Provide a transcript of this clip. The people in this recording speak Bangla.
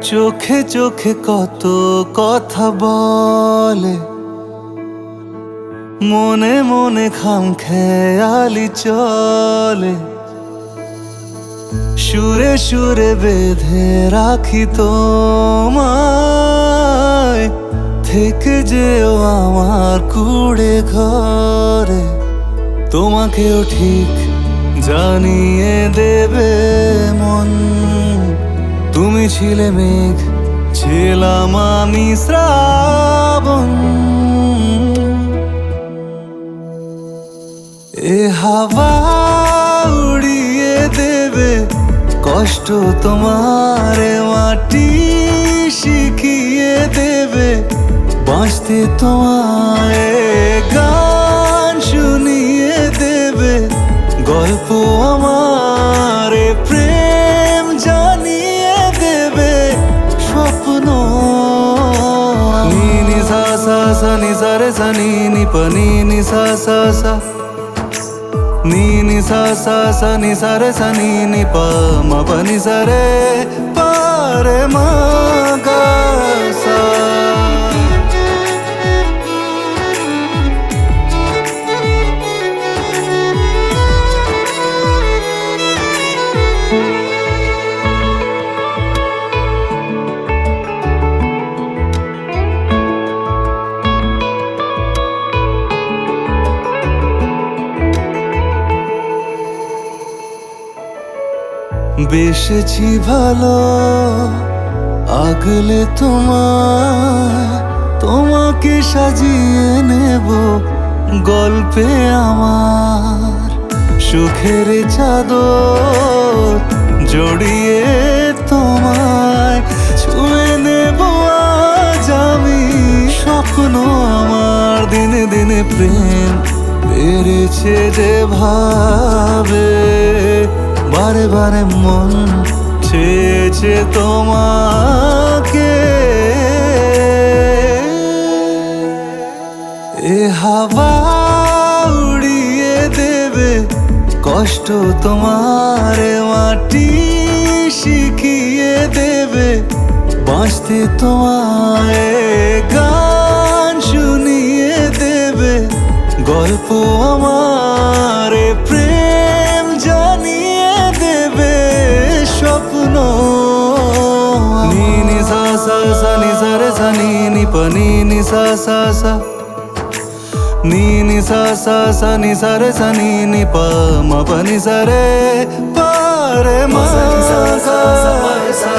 চোখে চোখে কত কথা বলে, মনে মনে খামখেয়ালি চলে। সুরে সুরে বেঁধে রাখি তোমায়, থেকে যেও আমার কুড়ে ঘরে। তোমাকেও ঠিক জানিয়ে দেবে মন, তুমি ছিলে মেঘ, ছিলাম আমি শ্রাবণ। এ হাওয়া উড়িয়ে দেবে কষ্ট তোমার, মাটি শিখিয়ে দেবে বাঁচতে তোমায়। গান শুনিয়ে দেবে গল্প আমার, প্রেম জানিয়ে দেবে স্বপ্ন। নি নি সা সা সা নি সা রে সা নি নি প নি নি সা সা সা, নি নি সা সা সা নি সা রে সা নি নি প ম প নি সা রে প রে ম গ সা। বেসেছি ভালো আগলে তোমায়, তোমাকে সাজিয়ে নেব গল্পে আমার। সুখের চাদর জড়িয়ে তোমায় ছুঁয়ে নেব আজ আমি। স্বপ্ন আমার দিনে দিনে প্রেম বেড়েছে যে ভাবে, বারে বারে মন চেয়েছে তোমাকে। এ হাওয়া উড়িয়ে দেবে কষ্ট তোমার, মাটি শিখিয়ে দেবে বাঁচতে তোমায়। গান শুনিয়ে দেবে গল্প আমার, প্রেম জানিয়ে দেবে স্বপ্ন। নি নি সা সা সা নি সা রে সা নি নি প নি নি সা সা সা, নি নি সা সা সা নি সা রে সা নি নি প ম প নি সা রে প রে ম গ সা।